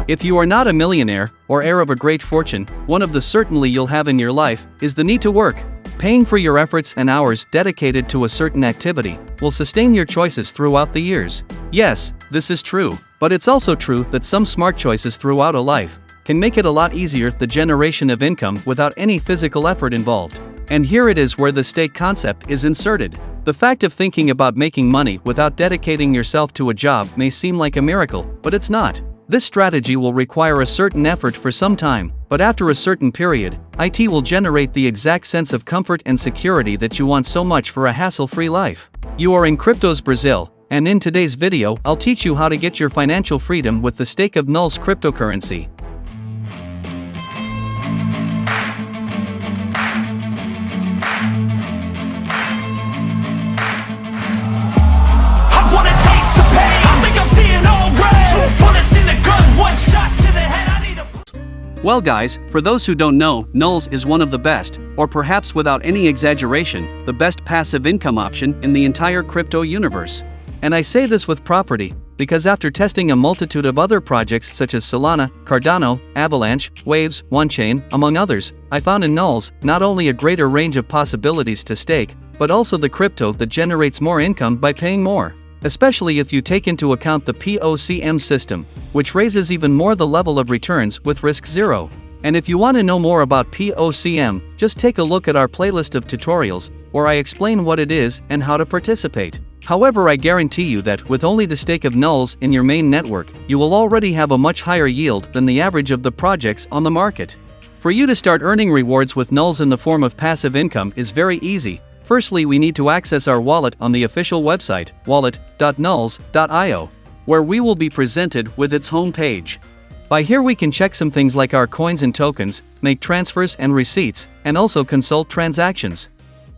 If you are not a millionaire, or heir of a great fortune, one of the certainly you'll have in your life, is the need to work. Paying for your efforts and hours dedicated to a certain activity will sustain your choices throughout the years. Yes, this is true, but it's also true that some smart choices throughout a life can make it a lot easier the generation of income without any physical effort involved. And here it is where the stake concept is inserted. The fact of thinking about making money without dedicating yourself to a job may seem like a miracle, but it's not. This strategy will require a certain effort for some time, but after a certain period, it will generate the exact sense of comfort and security that you want so much for a hassle-free life. You are in Cryptos Brazil, and in today's video I'll teach you how to get your financial freedom with the stake of Nuls cryptocurrency. Well guys, for those who don't know, Nuls is one of the best, or perhaps without any exaggeration, the best passive income option in the entire crypto universe. And I say this with property, because after testing a multitude of other projects such as Solana, Cardano, Avalanche, Waves, OneChain, among others, I found in Nuls not only a greater range of possibilities to stake, but also the crypto that generates more income by paying more. Especially if you take into account the POCM system, which raises even more the level of returns with risk zero. And if you want to know more about POCM, just take a look at our playlist of tutorials, where I explain what it is and how to participate. However, I guarantee you that with only the stake of Nuls in your main network, you will already have a much higher yield than the average of the projects on the market. For you to start earning rewards with Nuls in the form of passive income is very easy. Firstly, we need to access our wallet on the official website, wallet.nuls.io, where we will be presented with its home page. By here we can check some things like our coins and tokens, make transfers and receipts, and also consult transactions.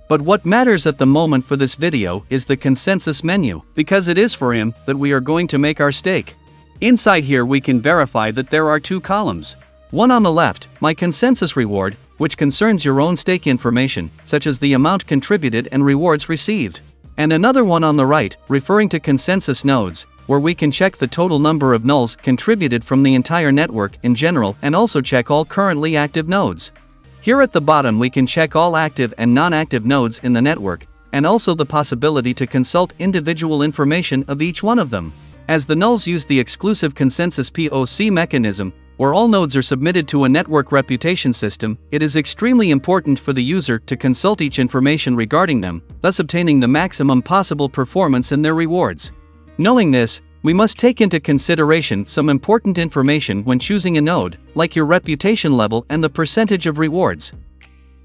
But what matters at the moment for this video is the consensus menu, because it is for him that we are going to make our stake. Inside here we can verify that there are two columns. One on the left, my consensus reward, which concerns your own stake information, such as the amount contributed and rewards received. And another one on the right, referring to consensus nodes, where we can check the total number of Nuls contributed from the entire network in general and also check all currently active nodes. Here at the bottom we can check all active and non-active nodes in the network, and also the possibility to consult individual information of each one of them. As the Nuls use the exclusive consensus POC mechanism, where all nodes are submitted to a network reputation system, it is extremely important for the user to consult each information regarding them, thus obtaining the maximum possible performance in their rewards. Knowing this, we must take into consideration some important information when choosing a node, like your reputation level and the percentage of rewards.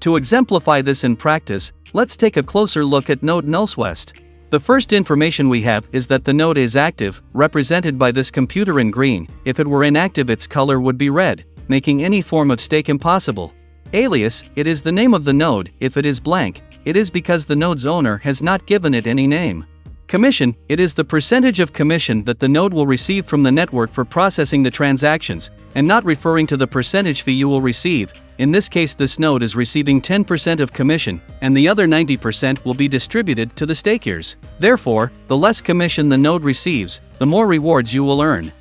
To exemplify this in practice, let's take a closer look at node NulsWest. The first information we have is that the node is active, represented by this computer in green. If it were inactive, its color would be red, making any form of stake impossible. Alias, it is the name of the node. If it is blank, it is because the node's owner has not given it any name. Commission, it is the percentage of commission that the node will receive from the network for processing the transactions, and not referring to the percentage fee you will receive. In this case, this node is receiving 10% of commission, and the other 90% will be distributed to the stakers. Therefore, the less commission the node receives, the more rewards you will earn.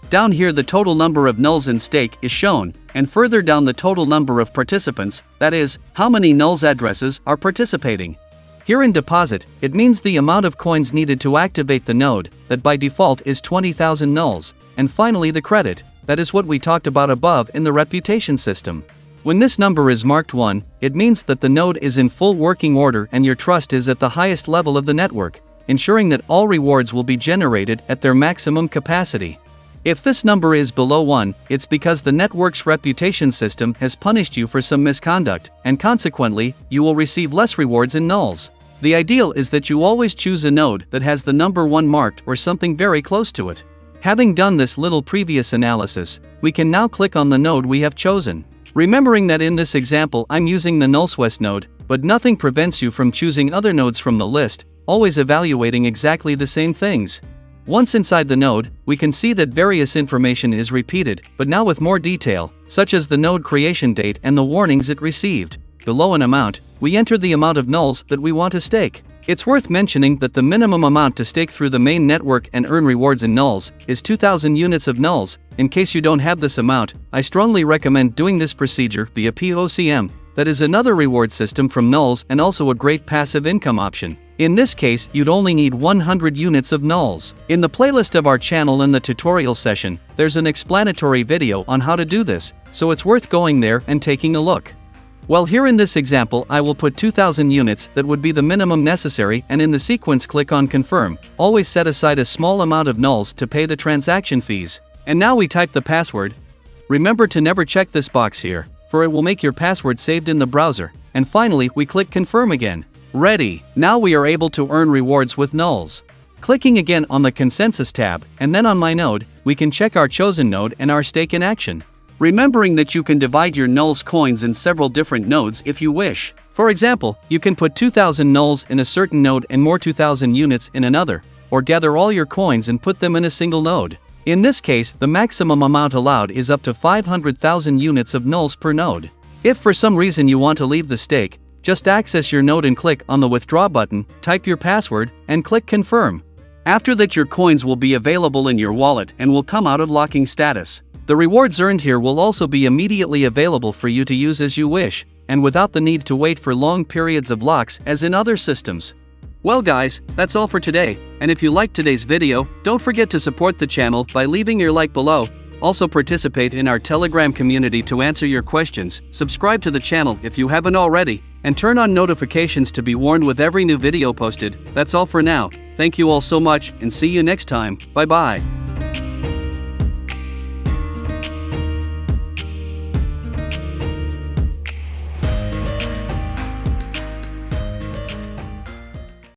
Down here the total number of Nuls in stake is shown, and further down the total number of participants, that is, how many Nuls addresses are participating. Here in deposit, it means the amount of coins needed to activate the node, that by default is 20,000 Nuls, and finally the credit, that is what we talked about above in the reputation system. When this number is marked 1, it means that the node is in full working order and your trust is at the highest level of the network, ensuring that all rewards will be generated at their maximum capacity. If this number is below 1, it's because the network's reputation system has punished you for some misconduct, and consequently, you will receive less rewards in Nuls. The ideal is that you always choose a node that has the number 1 marked or something very close to it. Having done this little previous analysis, we can now click on the node we have chosen. Remembering that in this example I'm using the NulsWest node, but nothing prevents you from choosing other nodes from the list, always evaluating exactly the same things. Once inside the node, we can see that various information is repeated, but now with more detail, such as the node creation date and the warnings it received. Below an amount, we enter the amount of Nuls that we want to stake. It's worth mentioning that the minimum amount to stake through the main network and earn rewards in Nuls is 2000 units of Nuls. In case you don't have this amount, I strongly recommend doing this procedure via POCM. That is another reward system from Nuls and also a great passive income option. In this case, you'd only need 100 units of Nuls. In the playlist of our channel in the tutorial session, there's an explanatory video on how to do this, so it's worth going there and taking a look. Well, here in this example I will put 2000 units, that would be the minimum necessary, and in the sequence click on confirm. Always set aside a small amount of Nuls to pay the transaction fees. And now we type the password. Remember to never check this box here, for it will make your password saved in the browser. And finally we click confirm again. Ready! Now we are able to earn rewards with Nuls. Clicking again on the consensus tab, and then on my node, we can check our chosen node and our stake in action. Remembering that you can divide your Nuls coins in several different nodes if you wish. For example, you can put 2000 Nuls in a certain node and more 2000 units in another, or gather all your coins and put them in a single node. In this case, the maximum amount allowed is up to 500,000 units of Nuls per node. If for some reason you want to leave the stake, just access your node and click on the withdraw button, type your password, and click confirm. After that, your coins will be available in your wallet and will come out of locking status. The rewards earned here will also be immediately available for you to use as you wish, and without the need to wait for long periods of locks as in other systems. Well guys, that's all for today, and if you liked today's video, don't forget to support the channel by leaving your like below. Also participate in our Telegram community to answer your questions, subscribe to the channel if you haven't already, and turn on notifications to be warned with every new video posted. That's all for now. Thank you all so much, and see you next time. Bye bye.